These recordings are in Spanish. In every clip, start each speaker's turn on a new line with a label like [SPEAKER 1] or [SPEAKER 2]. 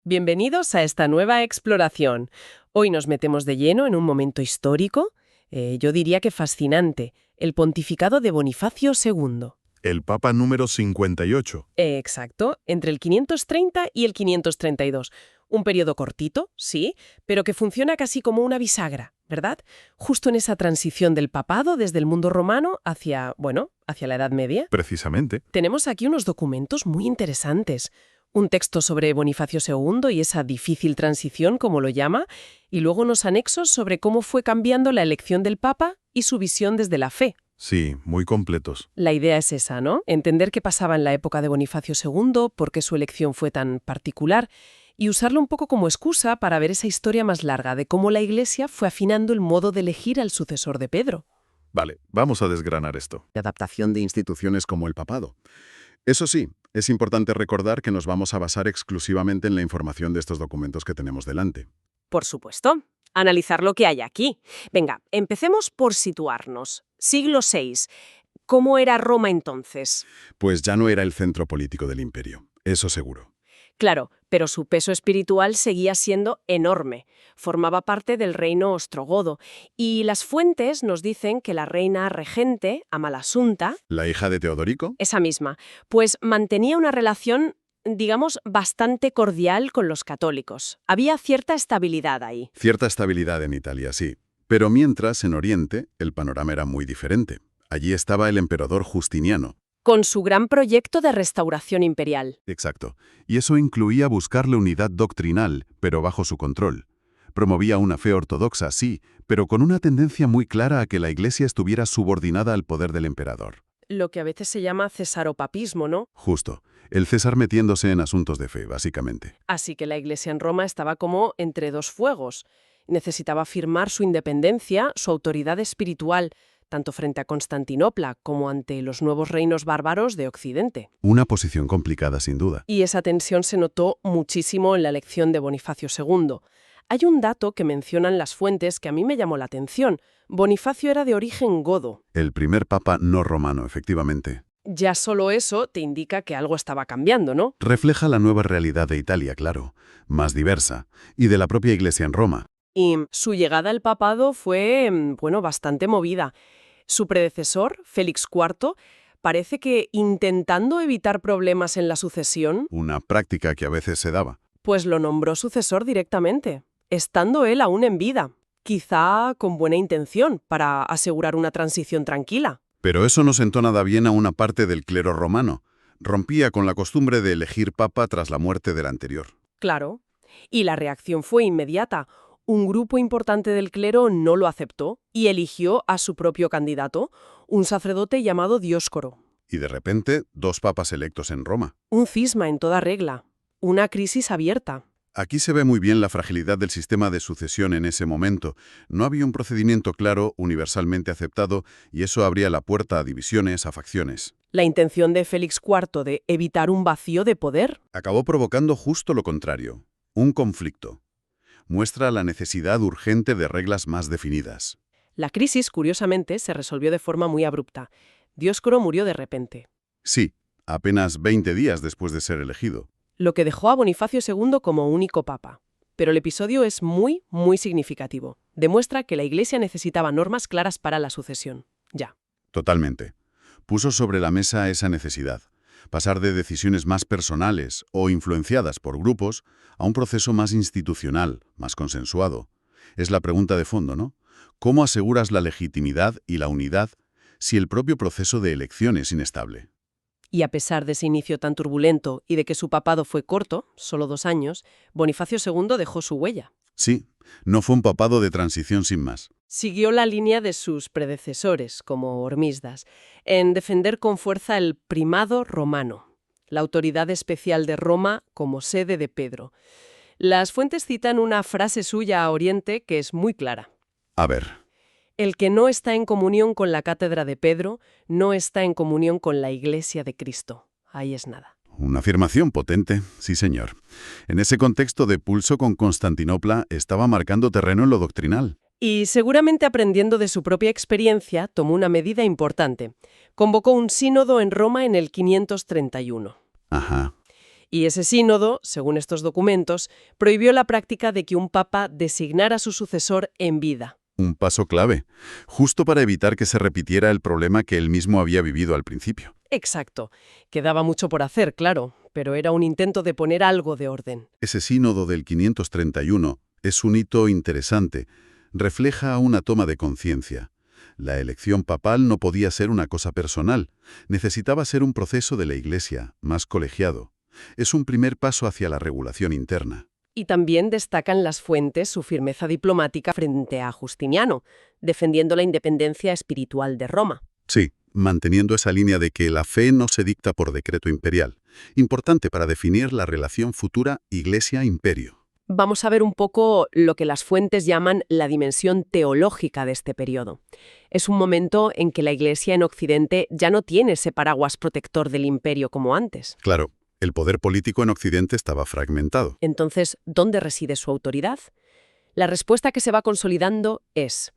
[SPEAKER 1] Bienvenidos a esta nueva exploración. Hoy nos metemos de lleno en un momento histórico, yo diría que fascinante, el pontificado de Bonifacio II.
[SPEAKER 2] El Papa número 58.
[SPEAKER 1] Exacto, entre el 530 y el 532. Un periodo cortito, sí, pero que funciona casi como una bisagra, ¿verdad? Justo en esa transición del papado desde el mundo romano hacia, hacia la Edad Media.
[SPEAKER 2] Precisamente.
[SPEAKER 1] Tenemos aquí unos documentos muy interesantes. Un texto sobre Bonifacio II y esa difícil transición, como lo llama, y luego unos anexos sobre cómo fue cambiando la elección del Papa y su visión desde la fe.
[SPEAKER 2] Sí, muy completos.
[SPEAKER 1] La idea es esa, ¿no? Entender qué pasaba en la época de Bonifacio II, por qué su elección fue tan particular, y usarlo un poco como excusa para ver esa historia más larga de cómo la Iglesia fue afinando el modo de elegir al sucesor de Pedro.
[SPEAKER 2] Vale, vamos a desgranar esto.
[SPEAKER 3] De adaptación de instituciones como el papado. Eso sí, es importante recordar que nos vamos a basar exclusivamente en la información de estos documentos que tenemos delante.
[SPEAKER 4] Por supuesto. Analizar lo que hay aquí. Venga, empecemos por situarnos. Siglo VI. ¿Cómo era Roma entonces?
[SPEAKER 3] Pues ya no era el centro político del imperio, eso seguro.
[SPEAKER 4] Claro, pero su peso espiritual seguía siendo enorme. Formaba parte del reino ostrogodo. Y las fuentes nos dicen que la reina regente, Amalasunta,
[SPEAKER 3] ¿La hija de Teodorico?
[SPEAKER 4] esa misma, pues mantenía una relación, digamos, bastante cordial con los católicos. Había cierta estabilidad ahí.
[SPEAKER 3] Cierta estabilidad en Italia, sí. Pero mientras, en Oriente, el panorama era muy diferente. Allí estaba el emperador Justiniano.
[SPEAKER 4] Con su gran proyecto de restauración imperial.
[SPEAKER 3] Exacto. Y eso incluía buscar la unidad doctrinal, pero bajo su control. Promovía una fe ortodoxa, sí, pero con una tendencia muy clara a que la Iglesia estuviera subordinada al poder del emperador.
[SPEAKER 1] Lo que a veces se llama cesaropapismo, ¿no?
[SPEAKER 3] Justo. El César metiéndose en asuntos de fe, básicamente.
[SPEAKER 1] Así que la Iglesia en Roma estaba como entre dos fuegos. Necesitaba afirmar su independencia, su autoridad espiritual, tanto frente a Constantinopla como ante los nuevos reinos bárbaros de Occidente.
[SPEAKER 3] Una posición complicada, sin duda.
[SPEAKER 1] Y esa tensión se notó muchísimo en la elección de Bonifacio II. Hay un dato que mencionan las fuentes que a mí me llamó la atención. Bonifacio era de origen godo.
[SPEAKER 3] El primer papa no romano, efectivamente.
[SPEAKER 1] Ya solo eso te indica que algo estaba cambiando, ¿no?
[SPEAKER 3] Refleja la nueva realidad de Italia, claro, más diversa, y de la propia Iglesia en Roma.
[SPEAKER 1] Y su llegada al papado fue, bastante movida. Su predecesor, Félix IV, parece que intentando evitar problemas en la sucesión,
[SPEAKER 3] Una práctica que a veces se daba.
[SPEAKER 1] pues lo nombró sucesor directamente, estando él aún en vida, quizá con buena intención para asegurar una transición tranquila.
[SPEAKER 3] Pero eso no sentó nada bien a una parte del clero romano. Rompía con la costumbre de elegir papa tras la muerte del anterior.
[SPEAKER 1] Claro. Y la reacción fue inmediata. Un grupo importante del clero no lo aceptó y eligió a su propio candidato, un sacerdote llamado Dioscoro.
[SPEAKER 3] Y de repente, dos papas electos en Roma.
[SPEAKER 1] Un cisma en toda regla. Una crisis abierta.
[SPEAKER 3] Aquí se ve muy bien la fragilidad del sistema de sucesión en ese momento. No había un procedimiento claro, universalmente aceptado, y eso abría la puerta a divisiones, a facciones.
[SPEAKER 1] La intención de Félix IV de evitar un vacío de poder.
[SPEAKER 3] Acabó provocando justo lo contrario, un conflicto. Muestra la necesidad urgente de reglas más definidas.
[SPEAKER 1] La crisis, curiosamente, se resolvió de forma muy abrupta. Dioscoro murió de repente,
[SPEAKER 3] Sí, apenas 20 días después de ser elegido.
[SPEAKER 1] lo que dejó a Bonifacio II como único papa. Pero el episodio es muy, muy significativo. Demuestra que la Iglesia necesitaba normas claras para la sucesión. Ya.
[SPEAKER 3] Totalmente. Puso sobre la mesa esa necesidad. Pasar de decisiones más personales o influenciadas por grupos a un proceso más institucional, más consensuado. Es la pregunta de fondo, ¿no? ¿Cómo aseguras la legitimidad y la unidad si el propio proceso de elección es inestable?
[SPEAKER 1] Y a pesar de ese inicio tan turbulento y de que su papado fue corto, solo 2 años, Bonifacio II dejó su huella.
[SPEAKER 3] Sí, no fue un papado de transición sin más.
[SPEAKER 1] Siguió la línea de sus predecesores, como Hormisdas, en defender con fuerza el primado romano, la autoridad especial de Roma como sede de Pedro. Las fuentes citan una frase suya a Oriente que es muy clara.
[SPEAKER 3] A ver,
[SPEAKER 1] El que no está en comunión con la cátedra de Pedro, no está en comunión con la Iglesia de Cristo. Ahí es nada.
[SPEAKER 3] una afirmación potente, sí señor. En ese contexto de pulso con Constantinopla estaba marcando terreno en lo doctrinal.
[SPEAKER 1] Y seguramente aprendiendo de su propia experiencia, tomó una medida importante. Convocó un sínodo en Roma en el 531.
[SPEAKER 3] Ajá.
[SPEAKER 1] Y ese sínodo, según estos documentos, prohibió la práctica de que un papa designara a su sucesor en vida.
[SPEAKER 3] Un paso clave, justo para evitar que se repitiera el problema que él mismo había vivido al principio.
[SPEAKER 1] Exacto. Quedaba mucho por hacer, claro, pero era un intento de poner algo de orden.
[SPEAKER 3] Ese sínodo del 531 es un hito interesante. Refleja una toma de conciencia. La elección papal no podía ser una cosa personal. Necesitaba ser un proceso de la Iglesia, más colegiado. Es un primer paso hacia la regulación interna.
[SPEAKER 1] Y también destacan las fuentes su firmeza diplomática frente a Justiniano, defendiendo la independencia espiritual de Roma.
[SPEAKER 3] Sí, manteniendo esa línea de que la fe no se dicta por decreto imperial, importante para definir la relación futura Iglesia-imperio.
[SPEAKER 1] Vamos a ver un poco lo que las fuentes llaman la dimensión teológica de este periodo. Es un momento en que la Iglesia en Occidente ya no tiene ese paraguas protector del imperio como antes.
[SPEAKER 3] Claro, el poder político en Occidente estaba fragmentado.
[SPEAKER 1] Entonces, ¿dónde reside su autoridad? La respuesta que se va consolidando es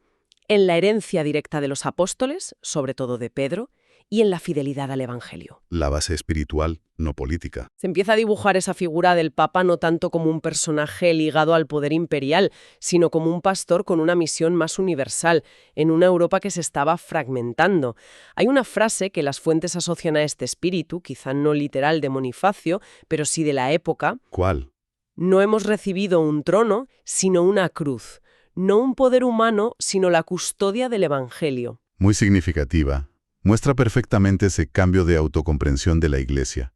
[SPEAKER 1] en la herencia directa de los apóstoles, sobre todo de Pedro, y en la fidelidad al Evangelio.
[SPEAKER 3] La base espiritual, no política.
[SPEAKER 1] Se empieza a dibujar esa figura del Papa no tanto como un personaje ligado al poder imperial, sino como un pastor con una misión más universal, en una Europa que se estaba fragmentando. Hay una frase que las fuentes asocian a este espíritu, quizá no literal de Bonifacio, pero sí de la época.
[SPEAKER 3] ¿Cuál?
[SPEAKER 1] No hemos recibido un trono, sino una cruz. No un poder humano, sino la custodia del Evangelio.
[SPEAKER 3] Muy significativa. Muestra perfectamente ese cambio de autocomprensión de la Iglesia.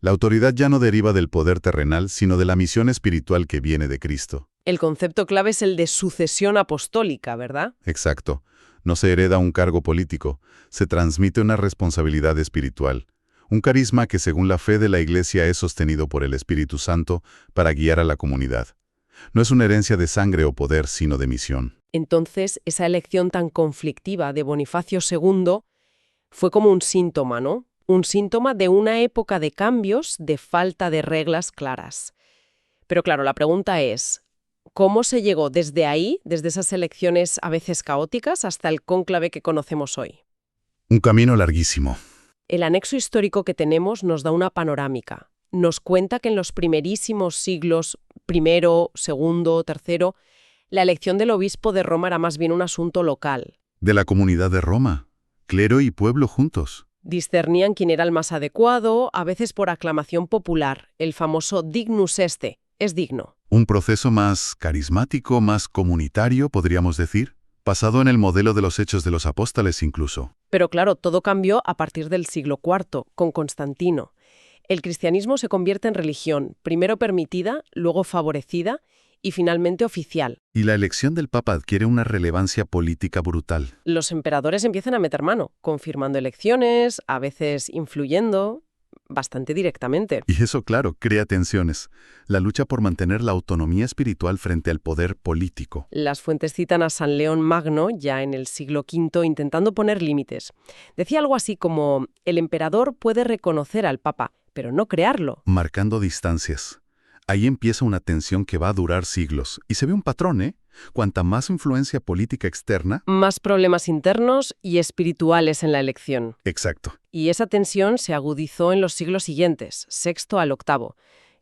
[SPEAKER 3] La autoridad ya no deriva del poder terrenal, sino de la misión espiritual que viene de Cristo.
[SPEAKER 1] El concepto clave es el de sucesión apostólica, ¿verdad?
[SPEAKER 3] Exacto. No se hereda un cargo político, se transmite una responsabilidad espiritual. Un carisma que según la fe de la Iglesia es sostenido por el Espíritu Santo para guiar a la comunidad. No es una herencia de sangre o poder, sino de misión.
[SPEAKER 1] Entonces, esa elección tan conflictiva de Bonifacio II fue como un síntoma, ¿no? Un síntoma de una época de cambios, de falta de reglas claras. Pero claro, la pregunta es, ¿cómo se llegó desde ahí, desde esas elecciones a veces caóticas, hasta el cónclave que conocemos hoy?
[SPEAKER 3] Un camino larguísimo.
[SPEAKER 1] El anexo histórico que tenemos nos da una panorámica. Nos cuenta que en los primerísimos siglos, primero, segundo, tercero, la elección del obispo de Roma era más bien un asunto local.
[SPEAKER 3] De la comunidad de Roma, clero y pueblo juntos.
[SPEAKER 1] Discernían quién era el más adecuado, a veces por aclamación popular, el famoso dignus este, es digno.
[SPEAKER 3] Un proceso más carismático, más comunitario, podríamos decir, basado en el modelo de los Hechos de los Apóstoles incluso.
[SPEAKER 1] Pero claro, todo cambió a partir del siglo IV, con Constantino. El cristianismo se convierte en religión, primero permitida, luego favorecida y finalmente oficial.
[SPEAKER 3] Y la elección del Papa adquiere una relevancia política brutal.
[SPEAKER 1] Los emperadores empiezan a meter mano, confirmando elecciones, a veces influyendo, bastante directamente.
[SPEAKER 3] Y eso, claro, crea tensiones. La lucha por mantener la autonomía espiritual frente al poder político.
[SPEAKER 1] Las fuentes citan a San León Magno, ya en el siglo V, intentando poner límites. Decía algo así como, el emperador puede reconocer al Papa, pero no crearlo.
[SPEAKER 3] Marcando distancias. Ahí empieza una tensión que va a durar siglos. Y se ve un patrón, ¿eh? Cuanta más influencia política externa...
[SPEAKER 1] Más problemas internos y espirituales en la elección.
[SPEAKER 3] Exacto.
[SPEAKER 1] Y esa tensión se agudizó en los siglos siguientes, VI al VIII.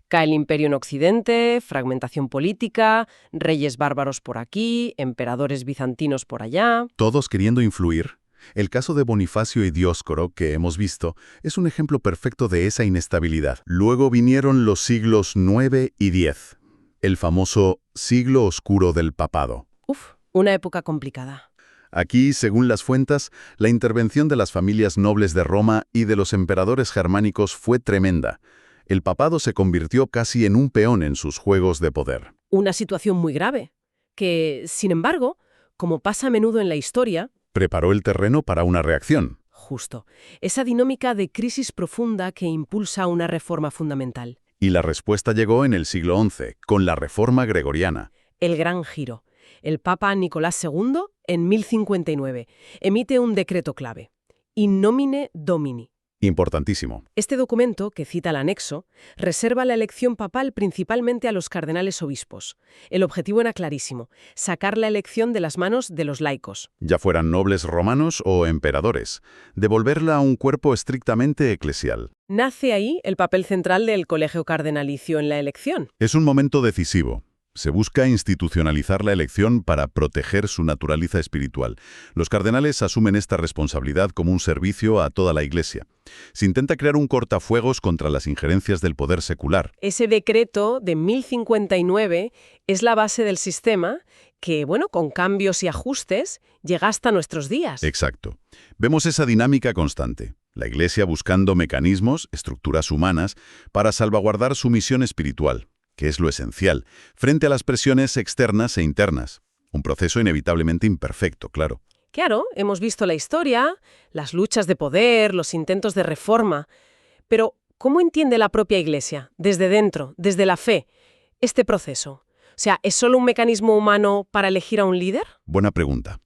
[SPEAKER 1] Cae el imperio en Occidente, fragmentación política, reyes bárbaros por aquí, emperadores bizantinos por allá.
[SPEAKER 3] Todos queriendo influir. El caso de Bonifacio y Dioscoro, que hemos visto, es un ejemplo perfecto de esa inestabilidad. Luego vinieron los siglos IX y X, el famoso siglo oscuro del papado.
[SPEAKER 1] Una época complicada.
[SPEAKER 3] Aquí, según las fuentes, la intervención de las familias nobles de Roma y de los emperadores germánicos fue tremenda. El papado se convirtió casi en un peón en sus juegos de poder.
[SPEAKER 1] Una situación muy grave, que, sin embargo, como pasa a menudo en la historia,
[SPEAKER 3] preparó el terreno para una reacción.
[SPEAKER 1] Justo. Esa dinámica de crisis profunda que impulsa una reforma fundamental.
[SPEAKER 3] Y la respuesta llegó en el siglo XI, con la Reforma Gregoriana.
[SPEAKER 1] El gran giro. El Papa Nicolás II, en 1059, emite un decreto clave. In nomine Domini.
[SPEAKER 2] Importantísimo.
[SPEAKER 1] Este documento, que cita el anexo, reserva la elección papal principalmente a los cardenales obispos. El objetivo era clarísimo: sacar la elección de las manos de los laicos.
[SPEAKER 2] Ya fueran nobles romanos o emperadores. Devolverla a un cuerpo estrictamente eclesial.
[SPEAKER 1] Nace ahí el papel central del colegio cardenalicio en la elección.
[SPEAKER 3] Es un momento decisivo. Se busca institucionalizar la elección para proteger su naturaleza espiritual. Los cardenales asumen esta responsabilidad como un servicio a toda la Iglesia. Se intenta crear un cortafuegos contra las injerencias del poder secular.
[SPEAKER 1] Ese decreto de 1059 es la base del sistema que, bueno, con cambios y ajustes, llega hasta nuestros días.
[SPEAKER 3] Exacto. Vemos esa dinámica constante. La Iglesia buscando mecanismos, estructuras humanas, para salvaguardar su misión espiritual, que es lo esencial, frente a las presiones externas e internas. Un proceso inevitablemente imperfecto, claro.
[SPEAKER 1] Claro, hemos visto la historia, las luchas de poder, los intentos de reforma. Pero, ¿cómo entiende la propia Iglesia, desde dentro, desde la fe, este proceso? O sea, ¿es solo un mecanismo humano para elegir a un líder?
[SPEAKER 3] Buena pregunta.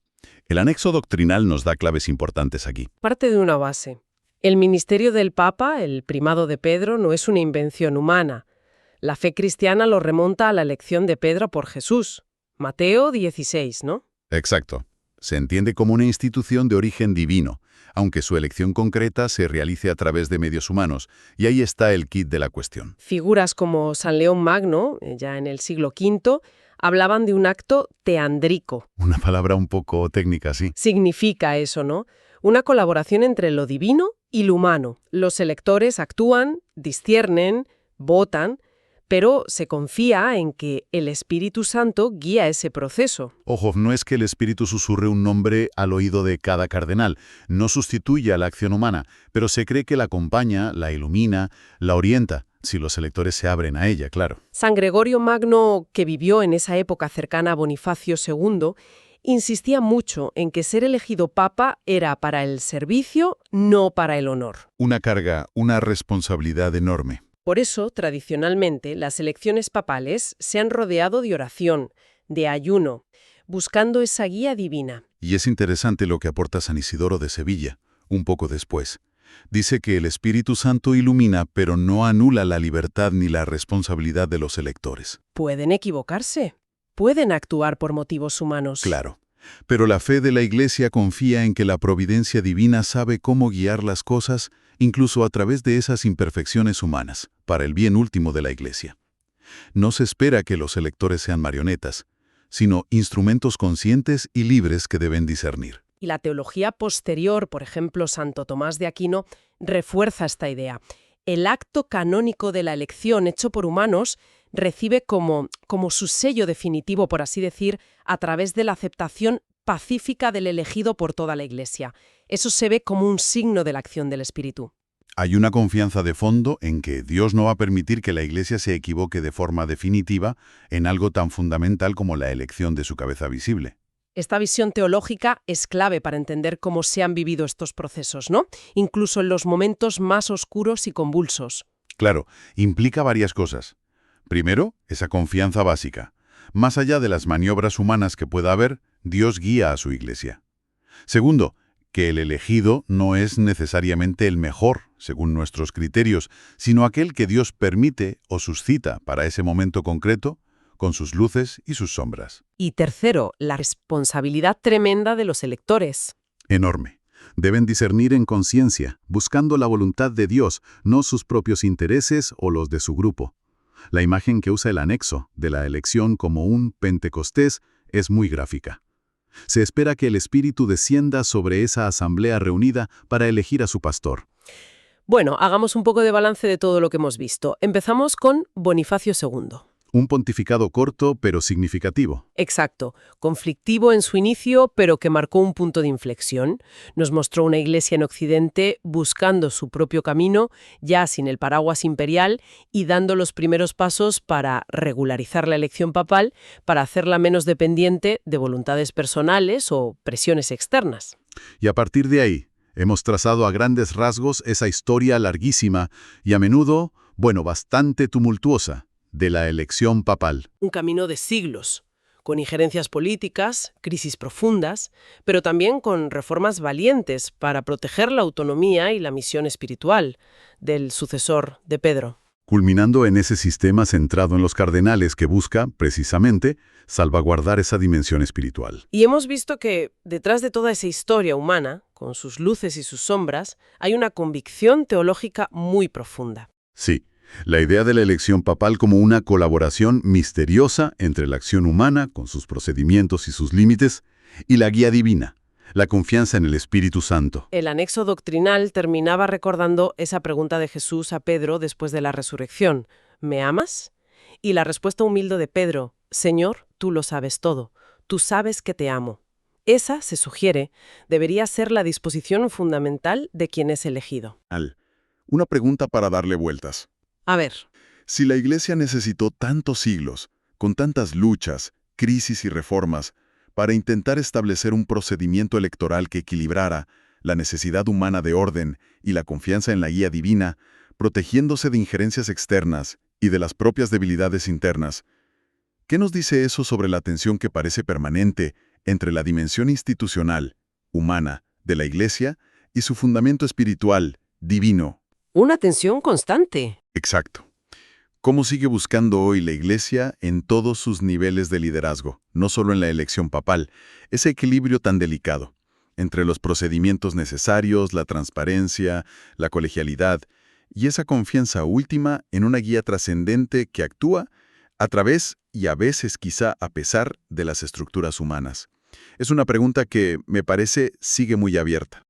[SPEAKER 3] El anexo doctrinal nos da claves importantes aquí.
[SPEAKER 1] Parte de una base. El ministerio del Papa, el primado de Pedro, no es una invención humana. La fe cristiana lo remonta a la elección de Pedro por Jesús. Mateo 16, ¿no?
[SPEAKER 3] Exacto. Se entiende como una institución de origen divino, aunque su elección concreta se realice a través de medios humanos, y ahí está el quid de la cuestión.
[SPEAKER 1] Figuras como San León Magno, ya en el siglo V, hablaban de un acto teandrico.
[SPEAKER 3] Una palabra un poco técnica, sí.
[SPEAKER 1] Significa eso, ¿no? Una colaboración entre lo divino y lo humano. Los electores actúan, disciernen, votan, pero se confía en que el Espíritu Santo guía ese proceso.
[SPEAKER 3] Ojo, no es que el Espíritu susurre un nombre al oído de cada cardenal, no sustituye a la acción humana, pero se cree que la acompaña, la ilumina, la orienta, si los electores se abren a ella, claro.
[SPEAKER 1] San Gregorio Magno, que vivió en esa época cercana a Bonifacio II, insistía mucho en que ser elegido papa era para el servicio, no para el honor.
[SPEAKER 3] Una carga, una responsabilidad enorme.
[SPEAKER 1] Por eso, tradicionalmente, las elecciones papales se han rodeado de oración, de ayuno, buscando esa guía divina.
[SPEAKER 3] Y es interesante lo que aporta San Isidoro de Sevilla, un poco después. Dice que el Espíritu Santo ilumina, pero no anula la libertad ni la responsabilidad de los electores.
[SPEAKER 1] Pueden equivocarse, pueden actuar por motivos humanos.
[SPEAKER 3] Claro. Pero la fe de la Iglesia confía en que la providencia divina sabe cómo guiar las cosas, incluso a través de esas imperfecciones humanas, para el bien último de la Iglesia. No se espera que los electores sean marionetas, sino instrumentos conscientes y libres que deben discernir.
[SPEAKER 1] Y la teología posterior, por ejemplo, Santo Tomás de Aquino, refuerza esta idea. El acto canónico de la elección hecho por humanos recibe como su sello definitivo, por así decir, a través de la aceptación pacífica del elegido por toda la Iglesia. Eso se ve como un signo de la acción del Espíritu.
[SPEAKER 3] Hay una confianza de fondo en que Dios no va a permitir que la Iglesia se equivoque de forma definitiva en algo tan fundamental como la elección de su cabeza visible.
[SPEAKER 1] Esta visión teológica es clave para entender cómo se han vivido estos procesos, ¿no? Incluso en los momentos más oscuros y convulsos.
[SPEAKER 3] Claro, implica varias cosas. Primero, esa confianza básica. Más allá de las maniobras humanas que pueda haber, Dios guía a su Iglesia. Segundo, que el elegido no es necesariamente el mejor, según nuestros criterios, sino aquel que Dios permite o suscita para ese momento concreto, con sus luces y sus sombras.
[SPEAKER 1] Y tercero, la responsabilidad tremenda de los electores.
[SPEAKER 3] Enorme. Deben discernir en conciencia, buscando la voluntad de Dios, no sus propios intereses o los de su grupo. La imagen que usa el anexo de la elección como un Pentecostés es muy gráfica. Se espera que el Espíritu descienda sobre esa asamblea reunida para elegir a su pastor.
[SPEAKER 1] Bueno, hagamos un poco de balance de todo lo que hemos visto. Empezamos con Bonifacio II.
[SPEAKER 3] Un pontificado corto pero significativo.
[SPEAKER 1] Exacto, conflictivo en su inicio, pero que marcó un punto de inflexión. Nos mostró una iglesia en Occidente buscando su propio camino, ya sin el paraguas imperial, y dando los primeros pasos para regularizar la elección papal, para hacerla menos dependiente de voluntades personales o presiones externas.
[SPEAKER 3] Y a partir de ahí, hemos trazado a grandes rasgos esa historia larguísima y a menudo, bastante tumultuosa, de la elección papal.
[SPEAKER 1] Un camino de siglos, con injerencias políticas, crisis profundas, pero también con reformas valientes para proteger la autonomía y la misión espiritual del sucesor de Pedro.
[SPEAKER 2] Culminando en ese sistema centrado en los cardenales que busca, precisamente, salvaguardar esa dimensión espiritual.
[SPEAKER 1] Y hemos visto que detrás de toda esa historia humana, con sus luces y sus sombras, hay una convicción teológica muy profunda.
[SPEAKER 2] Sí, la idea de la elección papal como una colaboración misteriosa entre la acción humana, con sus procedimientos y sus límites, y la guía divina, la confianza en el Espíritu Santo.
[SPEAKER 1] El anexo doctrinal terminaba recordando esa pregunta de Jesús a Pedro después de la resurrección: ¿me amas? Y la respuesta humilde de Pedro: Señor, tú lo sabes todo, tú sabes que te amo. Esa, se sugiere, debería ser la disposición fundamental de quien es elegido.
[SPEAKER 3] Una pregunta para darle vueltas.
[SPEAKER 1] A ver,
[SPEAKER 3] Si la Iglesia necesitó tantos siglos, con tantas luchas, crisis y reformas, para intentar establecer un procedimiento electoral que equilibrara la necesidad humana de orden y la confianza en la guía divina, protegiéndose de injerencias externas y de las propias debilidades internas, ¿qué nos dice eso sobre la tensión que parece permanente entre la dimensión institucional, humana, de la Iglesia y su fundamento espiritual, divino?
[SPEAKER 1] una tensión constante.
[SPEAKER 3] Exacto. ¿Cómo sigue buscando hoy la Iglesia en todos sus niveles de liderazgo, no solo en la elección papal, ese equilibrio tan delicado entre los procedimientos necesarios, la transparencia, la colegialidad y esa confianza última en una guía trascendente que actúa a través y a veces quizá a pesar de las estructuras humanas? Es una pregunta que, me parece, sigue muy abierta.